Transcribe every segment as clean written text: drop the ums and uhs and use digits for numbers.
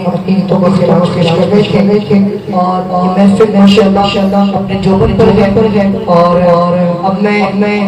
عقیدتوں کو خلاف پیش کر رہے تھے اور یہ محفل ماشاءاللہ اپنے جوبن پر ہے اور اب میں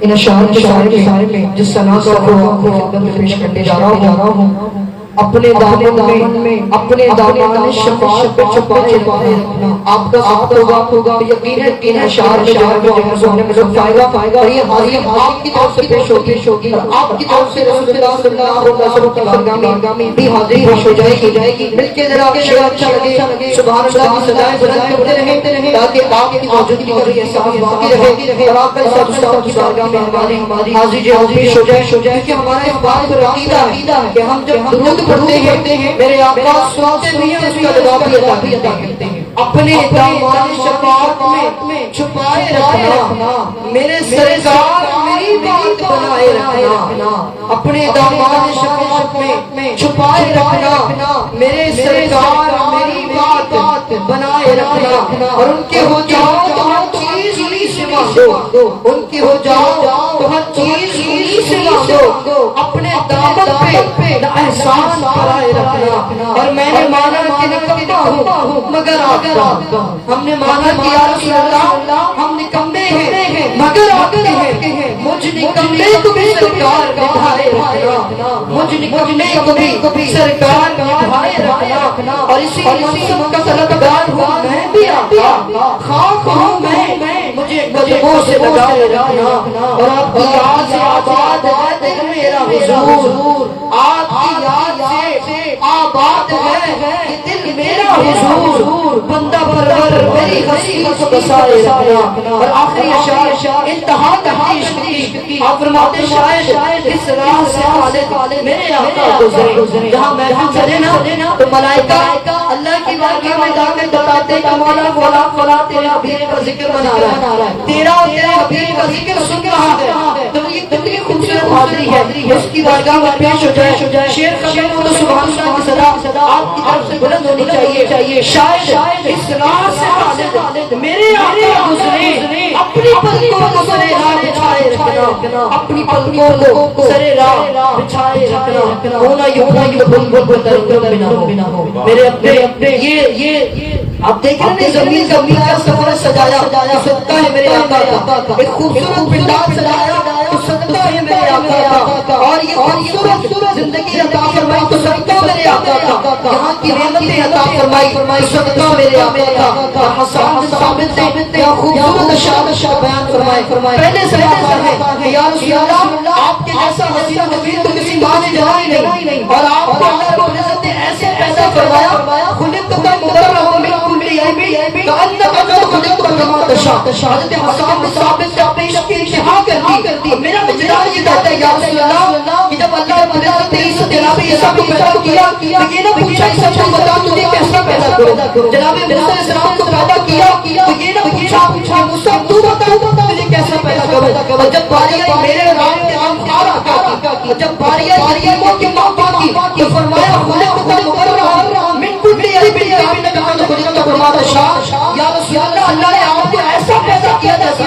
ان اشعار کے سارے میں جس ثنا کا خدمت میں پیش کرنے جا رہا ہوں اپنے دامن میں اپنے دامان شفاعت پہ چھپائے رکھنا آپ کا ثواب ہوگا یقیناً اشعار میں جو نے مجھے فائدہ اور یہ حاضر آپ کی طرف سے پیش ہوگی آپ کی طرف سے رسول اللہ صلی اللہ علیہ وسلم کی بارگاہ بھی حاضری پیش ہو جائے گی مل کے ذرا شعر اچھا لگے سبحان اللہ کی صدائیں بلند کرتے رہیں تاکہ آپ کی موجودگی کا بھی احساس باقی رہے اور آپ کا سب کی بارگاہ میں ہماری حاضری پیش ہو جائے کہ ہمارا اس بات پر عقیدہ ہے کہ ہم جب درود پڑھتے ہیں میرے آقا سنتے بھی ہیں اس کا جواب بھی عطا کرتے ہیں اپنے دامان شفاعت میں چھپائے رکھنا میرے سرکار میری بات بنائے رکھنا اپنے دامان شفاعت میں چھپائے رکھنا میرے سرکار میری بات بنائے رکھنا اور ان کے ہو جاؤ تو ہر چیز انہی سے مانگو ان کے ہو جاؤ تو ہر چیز انہی سے مانگو اپنے دامن پہ احسان برائے رکھنا اور میں نے مانا کہ نکمہ ہوں مگر آپ کا ہم نے مانا کہ یا رسول اللہ ہم نکمے ہیں مگر آپ کے ہیں مجھ نکمے کو بھی سرکار بٹھائے رکھنا مجھ نکمے کو بھی سرکار بٹھائے رکھنا اور اسی منصب کا طلبگار ہوں میں بھی آقا خاک ہوں میں مجھے قدموں سے لگائے رکھنا اور آپ کی یاد سے آباد ہے دل میرا حضور آپ کی یاد سے آباد ہے دل میرا حضور بندہ پرور میری حسین کو بسائے رکھنا اور آخری اشعار انتہا عشق کی آپ فرماتے شاید اس راہ سے خالد میرے آقا گزرے جہاں محفل چلے نا تو ملائکہ اللہ کی بارگاہ میں جا کے بتاتے کہ مولا فلاں تیرے حبیب کا ذکر بنا رہا ہے تیرا اور تیرے حبیب کا ذکر سن رہا ہے تو یہ کتنی خوبصورت حاضری ہے اس کی بارگاہ میں پیش ہو جائے شیر ختم ہو تو سبحان اللہ کی صدا آپ کی طرف سے بلند ہونی چاہیے شاید اس راہ سے خالد میرے آقا گزرے اپنی پلکوں کو سرے راہ بچھائے رکھنا اپنی پلکوں کو سرے راہ بچھائے رکھنا ہونا یوں بل بنا ہو میرے اپنے یہ آپ دیکھ رہے ہیں زمین کا سفر سجایا صدقہ ہے میرے آقا کا ایک خوبصورت پنڈال سجایا تو صدقہ ہے میرے آقا کا اور یہ خوبصورت زندگی عطا فرمائی تو صدقہ میرے آقا کا یہاں کی نعمتیں عطا فرمائی صدقہ میرے آقا کا حسان ثابت نے خوبصورت اشعار بیان فرمائے پہلے سے ہے یا رسول اللہ آپ کے جیسا حسین نبی تو کسی ماں نے جہاں ہی نہیں اور آپ کو اللہ رب العزت نے ایسے پیدا فرمایا خلقت کا مکرم من کل عیب کأنک قد خلقت کما تشاء حضرت حسان ثابت سے اپنے عشق کی انتہا کر دی میرا مجرد یہ کہتا ہے یا رسول اللہ کہ جب اللہ رب العزت نے اس جناب عیسیٰ کو پیدا کیا تو یہ نہ پوچھا عیسیٰ کو بتا تجھے کیسا پیدا کرو جناب موسیٰ علیہ السلام کو پیدا کیا تو یہ نہ پوچھا موسیٰ تو بتا تجھے کیسا پیدا کرو اور جب باری آئی میرے رام کے عام خارا کی جب باری آئی یتیموں کی ماں کی تو فرمایا خلقت مکرم من کل عیب کأنک قد خلقت کما تشاء یا رسول اللہ اللہ نے آپ کو ایسا پیدا کیا جیسا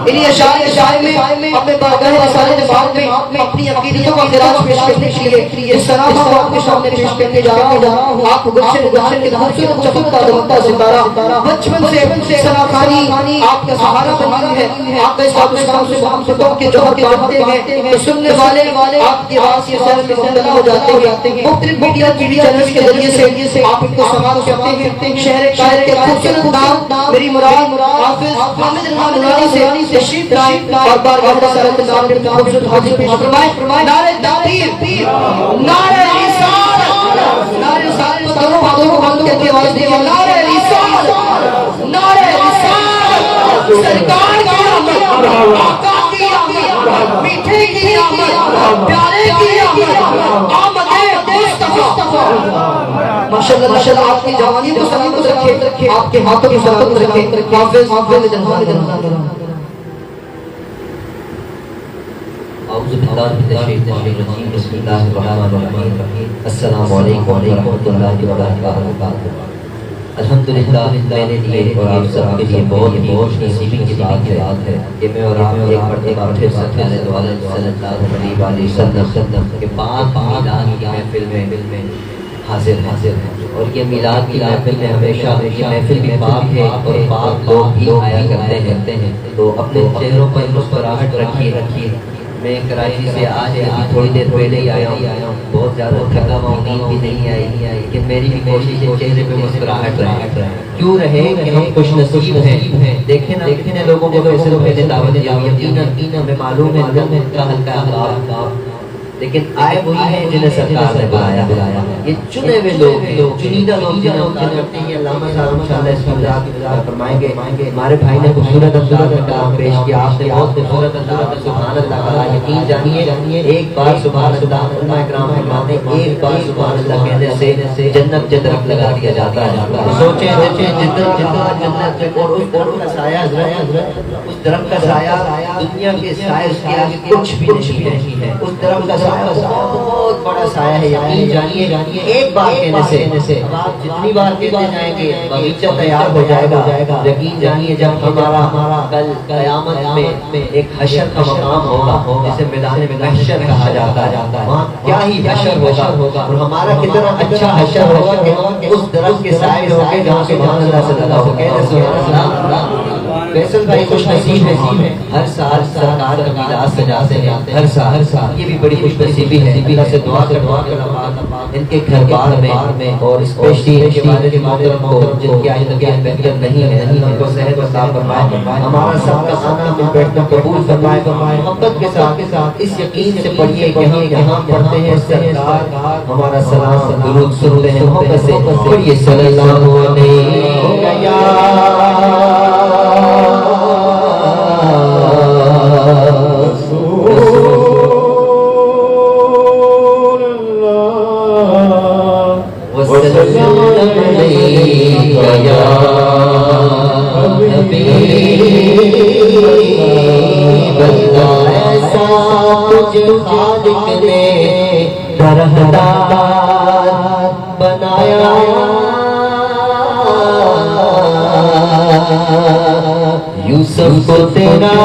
انہی اشعار میں اپنے بارگاہ رسالت بات میں اپنی عقیدتوں کا خراج پیش کرنے کے لیے اس طرح میں آپ کے سامنے پیش کرنے جا رہا ہوں آپ گلشن گلشن کے خوبصورت چمکتا دمکتا ستارہ بچپن سے ثنا خوانی آپ کا سہارا بنی ہے آپ کا اسلام سے محبتوں کے جوہر بانٹتے ہیں تو سننے والے آپ کی آواز کے سیر میں مبتلا ہو جاتے ہیں مختلف میڈیا ٹی وی چینلز کے ذریعے سے آپ ان کو سماعت کرتے ہیں شہر قاہرہ کے خوبصورت نام میری مراد حافظ حامد رحمان نورانی سے تشریف لائیں اور بارگاہ رسالت نام کے خوبصورت حاضر پیش فرمائیں نعرہ تکبیر نعرہ رسالت نعرہ رسالت دونوں ہاتھوں کو بلند کر کے آواز دیں نعرہ رسالت نعرہ رسالت سرکار کی آمد آقا کی آمد میٹھے کی آمد پیارے کی آمد مصطفیٰ ماشاءاللہ آپ کی جوانی کو سلامت رکھے آپ کے ہاتھوں کی سلامت رکھے حافظ اعوذ باللہ من الشیطان الرجیم بسم اللہ الرحمن الرحیم السلام علیکم ورحمۃ اللہ وبرکاتہ الحمدللہ میرے لیے اور آپ سب کے لیے بہت بہت نصیبی کی بات ہے کہ میں اور آپ ایک مرتبہ پھر سرکار دو عالم صلی اللہ علیہ وسلم کے پاک میلاد کی محفل میں حاضر ہیں اور یہ میلاد کی محفل میں ہمیشہ یہ محفل بھی پاک ہے اور پاک لوگ بھی آیا کرتے ہیں تو اپنے چہروں پر مسکراہٹ رکھیے میں کراچی سے آج تھوڑی دیر پہلے ہی آیا ہوں بہت زیادہ تھکا ہوا نیند بھی نہیں آئی لیکن میری بھی کوشش ہے چہرے پہ مسکراہٹ رہے کیوں رہے کہ ہم خوش نصیب ہیں دیکھیں نا کتنے لوگوں کو فیصل بھائی نے دعوت دیا یقیناً ہمیں معلوم ہے ہلکا ہلکا لیکن آئے وہی ہیں جنہیں سرکار نے بلایا یہ چنے ہوئے لوگ چنیدہ لوگ جنہیں ہم کرتے ہیں علامہ صاحب انشاءاللہ اس کی وجہ فرمائیں گے ہمارے بھائی نے خوبصورت انداز میں کلام پیش کیا آپ نے بہت خوبصورت انداز میں سبحان اللہ کہا یقین جانیے ایک بار سبحان اللہ علماء اکرام فرماتے ہیں ایک بار سبحان اللہ کہنے سے جنت جنت لگا دیا جاتا ہے سوچیں جنت اور اس درخت کا سایہ حضرت اس درخت کا سایہ دنیا کے سائے اس کے آگے کچھ بھی نہیں ہے اس درخت کا بہت بڑا سایہ ہے یقین جانیے ایک بار کہنے سے آپ جتنی بار کہتے جائیں گے باغیچہ تیار ہو جائے گا یقین جانیے جب ہمارا کل قیامت میں ایک حشر کا مقام ہوگا جسے میدان محشر کہا جاتا ہے وہاں کیا ہی حشر ہوگا اور ہمارا کتنا اچھا حشر ہوگا کہ اس درخت کے سائے ہوں گے جہاں سبحان اللہ صلی اللہ ہو کہنے سبحان اللہ فیصل بھائی خوش نصیب ہے ہر سال سرکار کا میلاد سجاتے ہیں ہر سال یہ بھی بڑی خوش نصیبی ہے اللہ سے دعا کر ان کے گھر بار میں اور اسپیشلی ان کے والد محترم کو جن کی آج طبیعت بہتر نہیں ہے ان کو صحت و عطا فرمائے ہمارا سب کا آنا میں بیٹھنا قبول فرمائے محبت کے ساتھ اس یقین سے پڑھیے کہ ہم یہاں پڑھتے ہیں سرکار ہمارا سلام درود سنتے ہیں محبت سے پڑھیے صلی اللہ علیہ خالق نے درہدار بنایا یوسف کو تیرا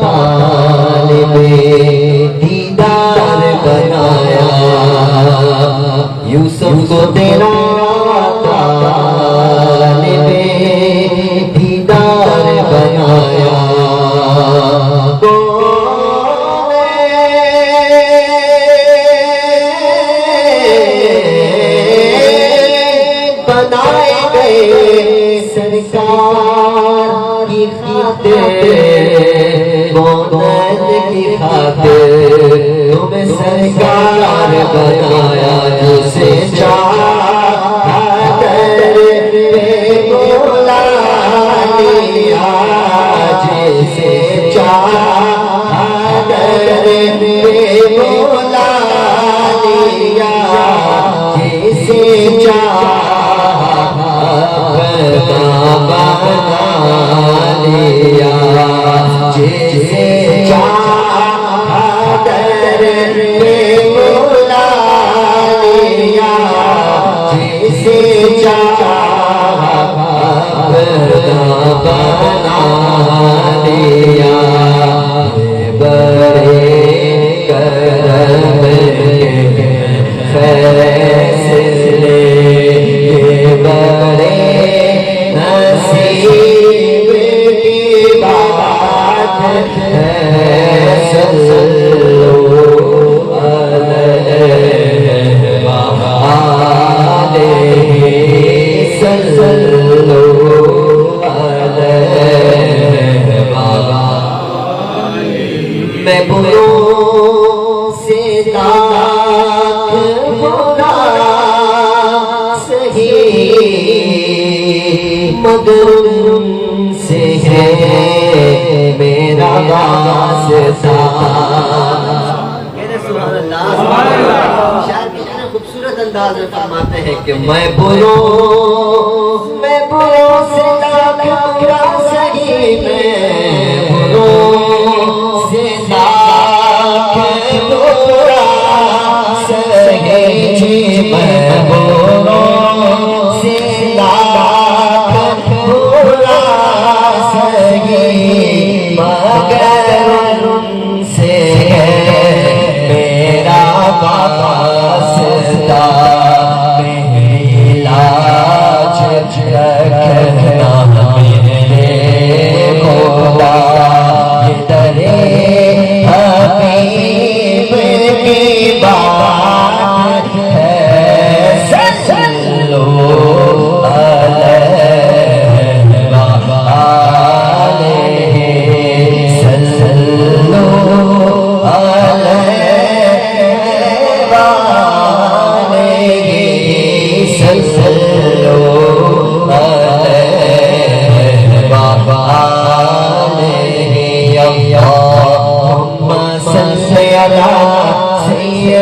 طالب دیدار بنایا یوسف کو تیرا طالب دیدار بنایا سرکار کی خاطر مولانا کی خاطر تمہیں سرکار بنایا جسے چاہا در مولا لیا جسے چاہا در مولا لیا جسے چاہا بنا لیا جسے چاہا در مولا لیا جسے چاہا بنا لیا بڑے کرم کے فیصلے بڑے نصیب کی بات ہے صلو علیہ صلو علیہ میں بھولوں سے لاکھ بولا سہی مگر ان سے ہے میرا واسطہ شاید کتنے خوبصورت انداز میں فرماتے ہیں کہ میں بولوں سے لاکھ برا سہی میں بولوں سے لاکھ برا سہی میں بولوں سے لاکھ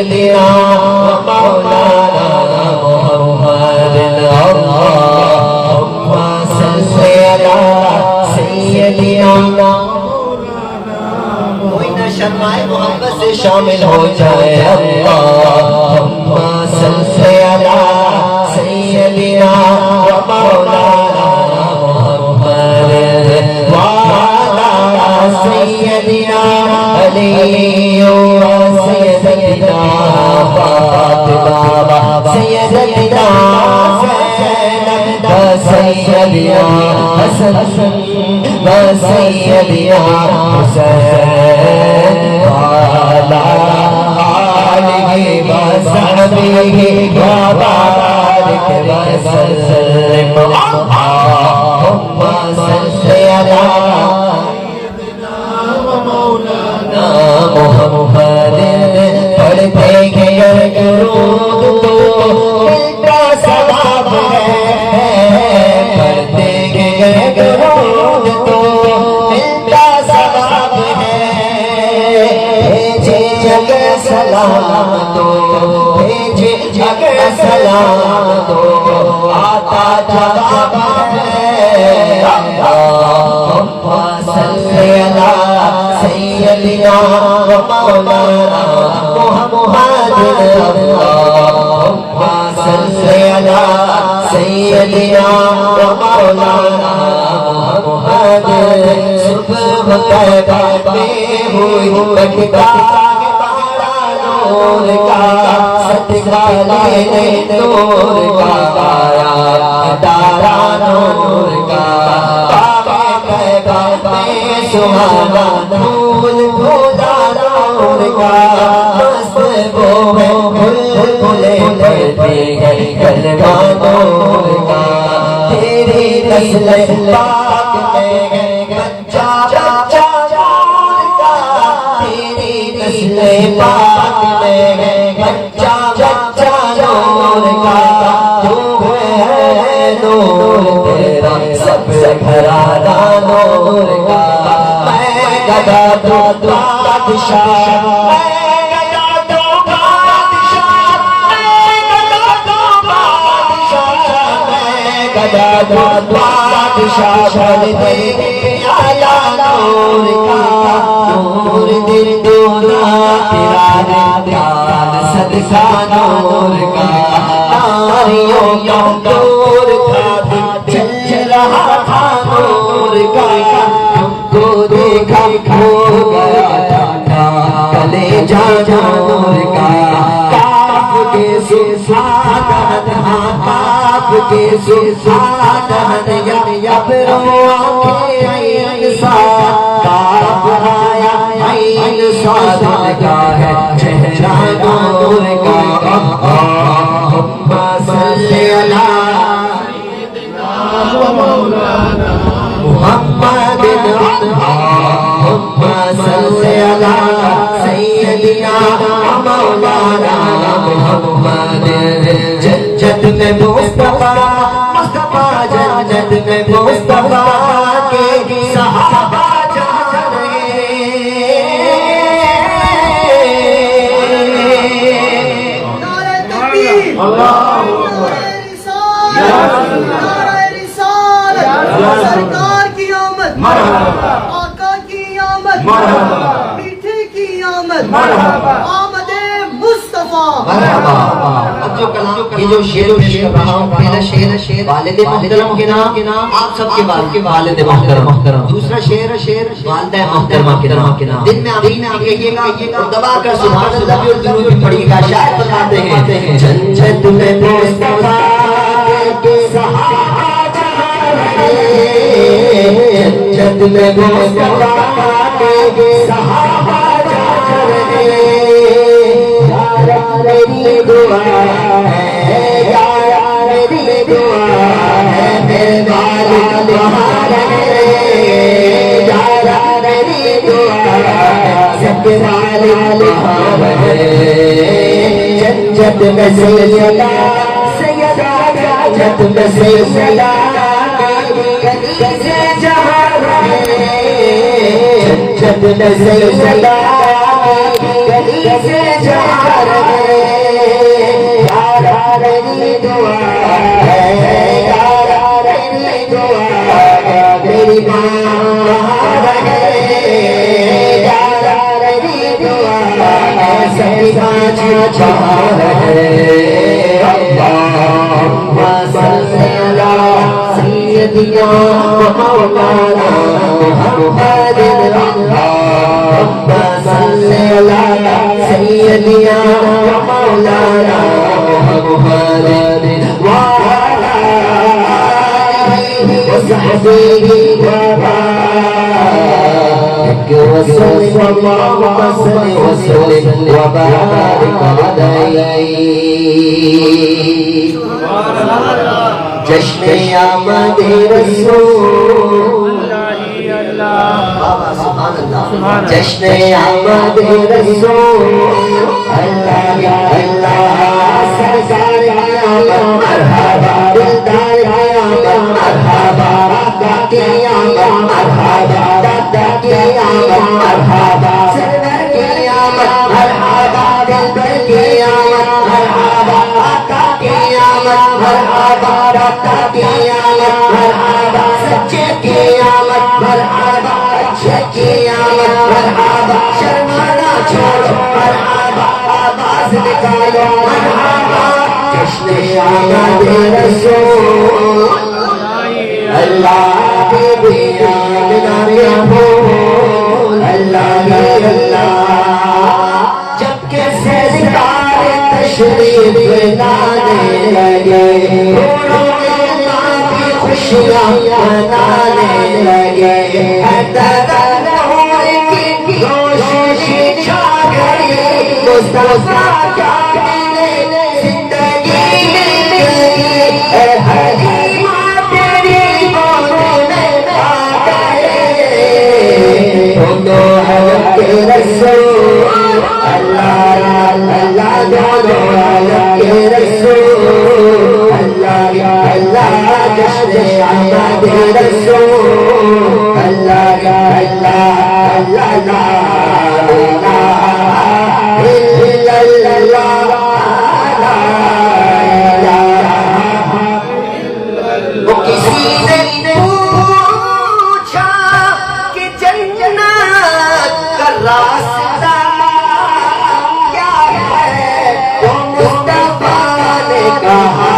سیدنا مولانا محمد اللہم صلی علی سیدنا کوئی نہ شرمائے محبت سے شامل ہو جائے اللہم صلی علی سیدنا مولانا محمد وعلی سیدنا علی وسیدنا فاطمہ سیدنا زینب وسیدنا حسن وسیدنا حسین وعلی آلہ وصحبہ وبارک وسلم اللہم صلی علی محمد پڑھتے گئے درود تو دل کا ثواب ہے پڑھتے گئے درود تو دل کا ثواب ہے بھیجے اگر سلام تو بھیجے اگر سلام تو آتا جواب ہے اللہم صلی علی سیدنا مولانا محمد اللہم صلی علی سیدنا مولانا محمد صبح پیدا میں ہوئی بٹتا نور کا صدقہ لینے نور کا آیا دارا نور کا سہانا پھول پھولا نور کا مست وہ ہے بلبلیں پڑھتی ہیں کلمہ نور کا تیری نسل پاک میں ہے بچہ بچہ نور کا تیری نسل پاک میں ہے بچہ بچہ نور کا تو ہے نور تیرا سب گھرانہ نور کا گدا دو بادشاہ گدا دو بادشاہ گدا دو بادشاہ بھر دے آیا نور کا نور دل دونا تیرا دل صدقہ نور کا ناریوں کا دور تھا چل رہا تھا نور کا کو دیکھا کھو گیا تھا کلیجہ نور کا کاف کے ساتھ کاف کے ساتھ یا برو آنکھیں عین ساتھ کاف آیا عین ساتھ لگا ہے چہرہ نور کا اللہم صلی علی مولانا محمد اللہم صلی علی سیدنا مولانا محمد جنت میں مصطفیٰ جنت میں مصطفیٰ کے صحابہ جا رہے نعرہ تکبیر اللہ سرکار کی آمد مرحبا آقا کی آمد مرحبا میٹھے کی آمد مرحبا آمد مصطفیٰ مرحبا اب جو کلام یہ جو شعر پیش کر رہا ہوں پہلا شعر والد محترم کے نام آپ سب کے والد محترم دوسرا شعر والدہ محترمہ کے نام دن میں آمین کہیے گا اور دبا کر سبحان اللہ بھی اور درود بھی پڑھیے گا شاعر بتاتے ہیں جنت میں مصطفیٰ کے صحابہ جنت میں مصطفیٰ کے صحابہ جا رہے یا میری دعا ہے یا میری دعا ہے میرے والد تمہارے یا میری دعا ہے سب والد تمہارے جنت میں سیدہ جنت میں سیدہ سے جہاں جنت میں سیدہ سے جہاں چاہ ہے اللہم صلی علی سیدنا مولانا محمد اللہم صلی علی سیدنا مولانا محمد وعلی آلہ وصحبہ وسلم اللهم صل وسلم وبارك عليه جشن آمد رسول جشن آمد رسول اللہ یا اللہ سرکار قیامت مرحبا دلدار قیامت مرحبا دادا قیامت مرحبا دادا قیامت مرحبا سرور قیامت مرحبا دلبر قیامت مرحبا آقا قیامت مرحبا دادا قیامت مرحبا سچے قیامت مرحبا اچھے قیامت مرحبا شرمانا چھوڑو مرحبا آواز نکالو مرحبا جشن آمد رسول اللہ کی بیامنا پھول اللہ جب کہ سرکار تشریف لانے لگے خوشیاں منانے لگے نور کی روشنی چھا گئی مصطفیٰ کا زندگی مل گئی اے حلیمہ تیری گود میں آ گئے دونوں حضرت کے رسول اللہ اللہ دونوں حضرت کے رسول اللہ اللہ جشن آمد رسول اللہ اللہ اللہ لا الہ الا اللہ لا الہ وہ کسی نے پوچھا کہ جنت کا راستہ کیا ہے تو مصطفیٰ نے کہا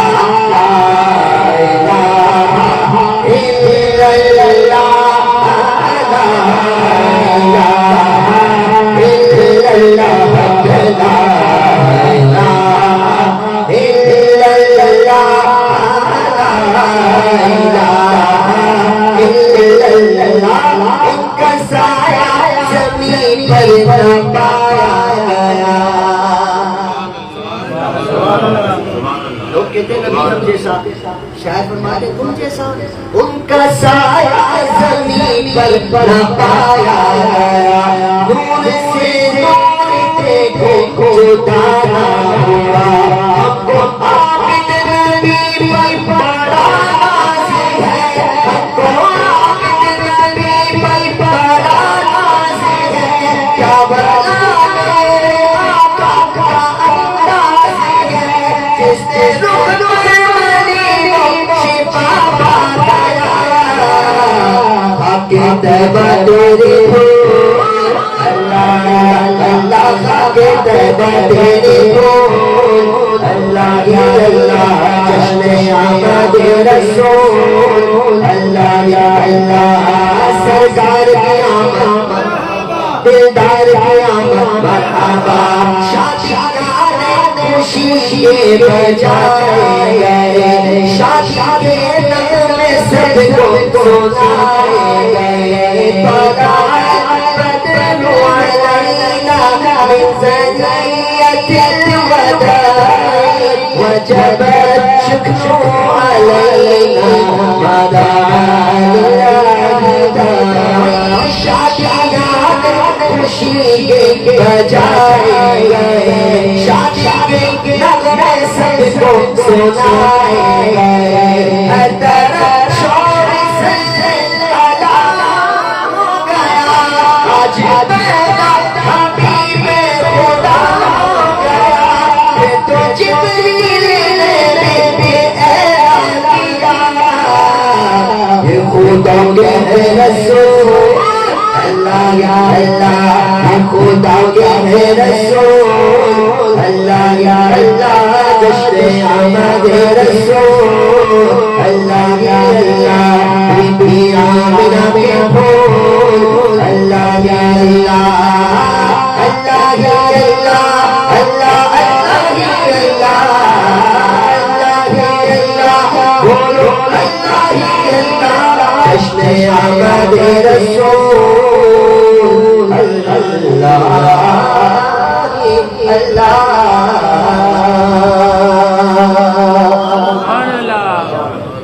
لوگ کہتے ہیں نبی ہم جیسا شاید فرماتے ہیں تم جیسا ان کا سایہ زمین پر نہ پایا نور سے نور دیکھو جدا نہ ہوا ہم کو عابد نبی پر بڑا ناز ہے ہم کو عابد نبی پر بڑا ناز ہے کیا بڑا آقا کا انداز ہے جس نے رخ طیبہ تیری ہو اللہ اللہ خاکِ طیبہ تیری ہو اللہ یا اللہ جشن آمد رسول اللہ یا اللہ سرکار کی آمد دلدار کی آمد مرحبا شادیانے خوشی بجائے گئے شادی کے نغمے سب کو سنائے گئے بدر علینا من ثنیۃ الوداع وجب الشکر علینا مدعا شادیانے خوشی بجائے گئے شادی کے نغمے سب کو سنائے گئے ہر طرف شور سلسلہ ہو گیا آج پیدا حبیب خدا ہو گیا پھر تو جبریل نے بھی اعلان کیا یہ خدا کے رسول اللہ یا اللہ یہ خدا کے رسول اللہ جشن آمد رسول اللہ یا اللہ بی بی آمنہ کے پھول اللہ یا اللہ اللہ یا اللہ اللہ اللہ یا اللہ اللہ یا اللہ بولو اللہ یا اللہ جشن آمد رسول اللہ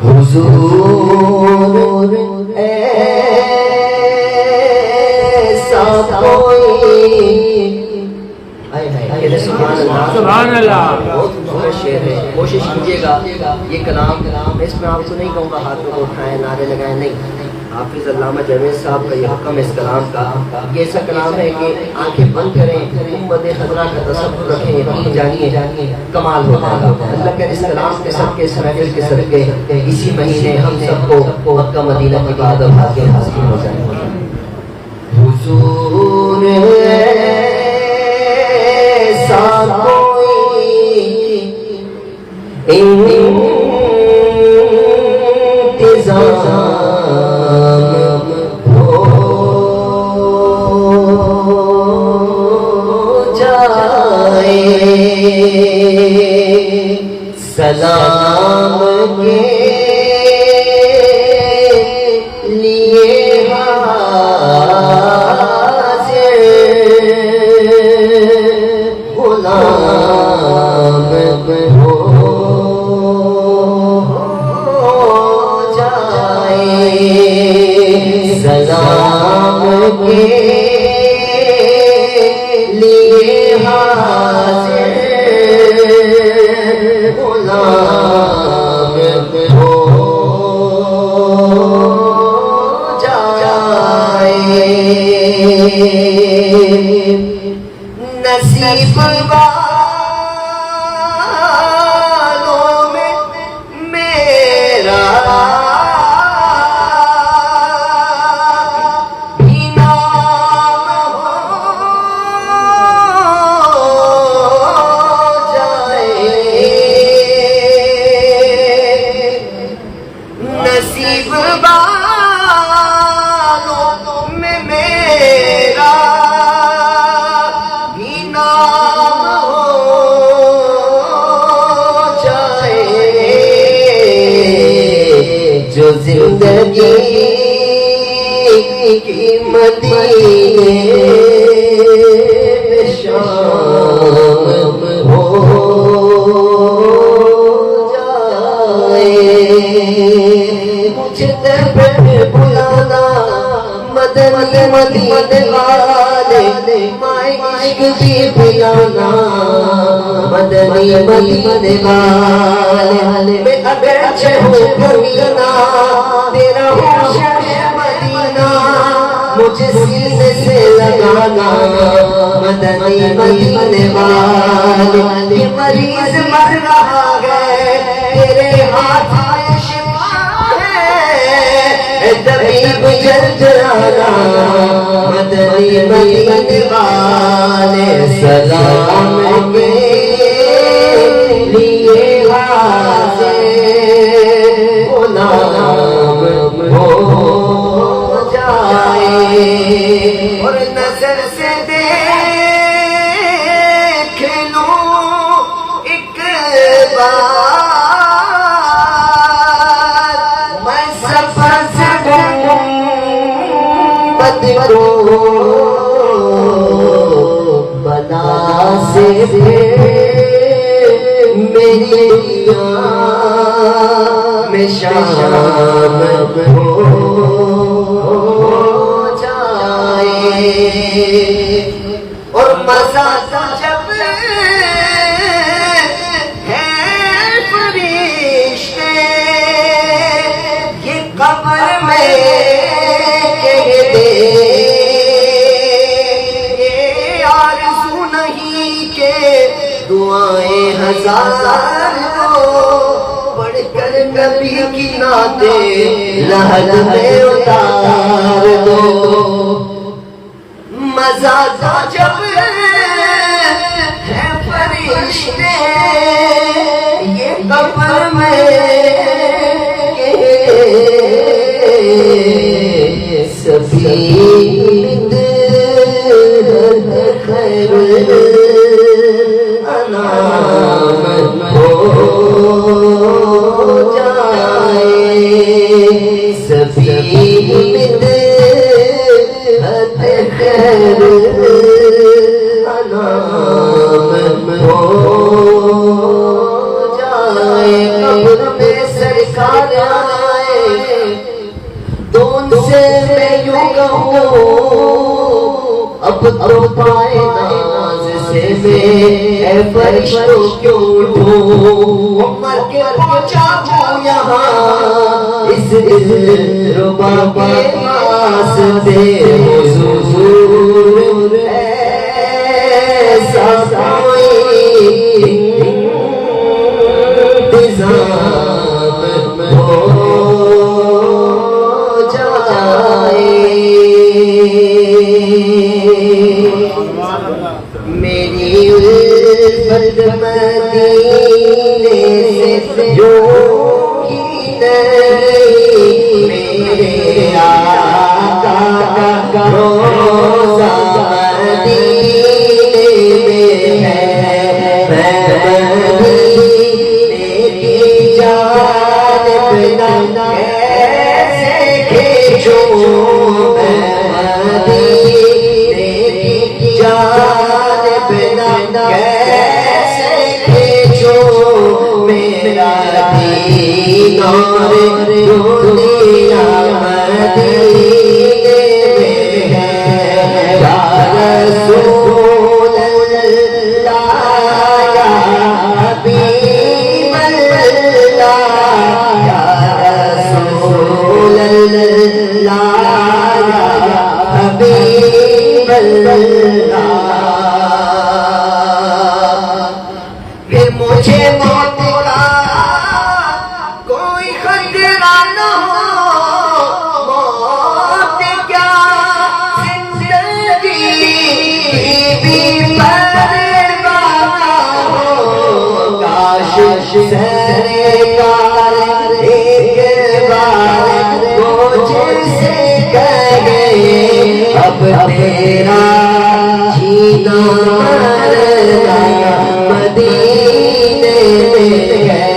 حضور ایسا کوئی سبحان اللہ بہت شعر ہے کوشش کیجیے گا یہ کلام اس میں آپ کو نہیں کہوں گا ہاتھوں کو اٹھائیں نعرے لگائیں نہیں حافظ علامہ جاوید صاحب کا یہ حکم اس کلام کا یہ ایسا کلام ہے کہ آنکھیں بند کریں امت خضرا کا تصور رکھیں یقین جانیے کمال ہوتا ہے اللہ کے اس کلام کے صدقے اس محفل کے صدقے اسی مہینے ہم سب کو مکہ مدینہ کی بات اور حاصل ہو جائے حضور ایسا کوئی انتظام سلام کے لیے حاضر غلام ہو جائے سلام کے لیے حاضر غلام ہو جائے نصیب والوں میں میرا بھی نام ہو جائے نصیب والوں میں میرا بھی نام ہو جائے جو زندگی کی مدینے میں شام ہو مجھے بلانا مدنی مدینے والے مائے عشق بھی بلانا مدنی مدینے والے میں اگرچہ ہوں کمینا تیرا ہوں شہر مدینہ مجھے سینے سے لگانا مدنی مدینے والے یہ مریض مر رہا ہے تیرے ہاتھ طبیب جلجلانا مدنی مدینے والے سلام کے لیے حاضر غلام ہو جائے اور نظر سے دیکھ لوں ایک بار میں سفر سے بنا سے میری دنیا میں شام ہو جائے اور مزہ جب ہے فرشتے یہ قبر میں کہتے یہ آرزو نہیں کہ دعائیں ہزار پڑھ کر نبی کی نعتیں لحد میں اتار دو مزہ جب ہے فرشتے میں سفید خیر انام ہو جائے سفید خیر انام ہو جائے قبر میں سرکار آئے تو ان سے میں یوں کہوں اب تو پائے ناز سے میں اے فرشتوں کیوں اٹھوں عمر کے پہنچا ہوں یہاں اس دلربا کے واسطے حضور ایسا کوئی انتظام ہو میری الفت مدینے سے جو ہی نہیں میرے آقا کا روضہ مدینے میں ہے میں مدینے کی جانب نہ کیسے کھینچوں میں مدینے کی جانب نہ کیسے کھینچوں میرا دین اور دنیا مدینے میں ہے یا رسول اللہ یا حبیب اللہ یا رسول اللہ یا حبیب اللہ پھر مجھے موت کا کوئی خطرہ نہ ہو موت کیا زندگی بھی پروانہ ہو کاش سرکار ایک بار مجھ سے کہے اب تیرا جینا مرنا مدینے میں ہے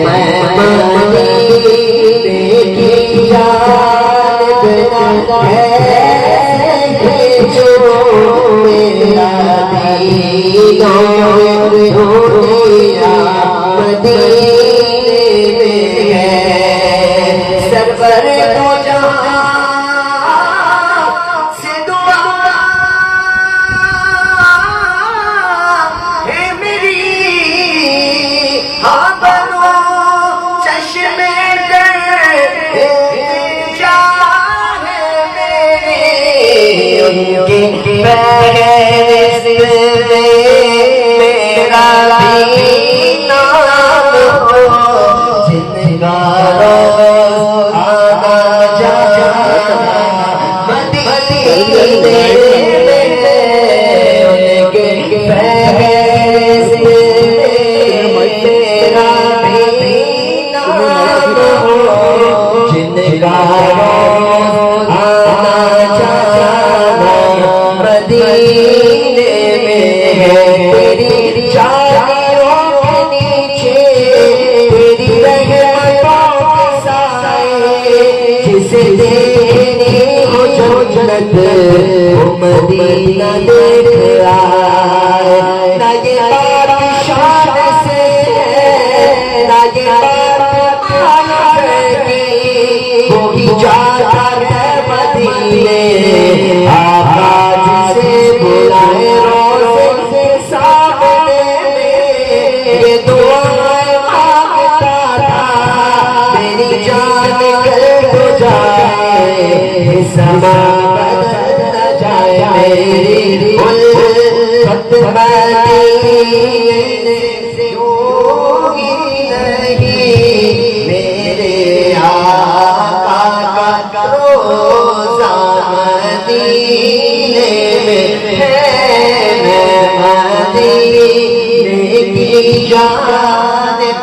میں مدینے کی جانب نہ کیسے کھینچوں میرا دین اور دنیا مدینے میں ہے سرور دو جہاں سے دعا ہے میری ہاں بنو چشمے در جان میری ان کی بحث میں میرا بھی نام ہو جن کا روز آنا جانا مدینے میں ان کے بحث میں میرا بھی نام ہو جن کا روز آنا جانا مدینے میں ہے تیری چادروں کے نیچے تیری رحمتوں کے سائے جسے دیکھنی ہو جو جنت وہ مدینہ دیکھ آئے نہ یہ بات شان سے نہ یہ بات مانا کی وہی جاتا ہے مدینے آقا جسے بلائے روزے سے سامنے میں یہ دعائیں مانگتا تھا میری جان کل تو جائے سما بدل نہ جائے میری الفت مدینے سے ہوگی نہیں میرے آقا کا روضہ مدینے میں ہے میں مدینے کی جانب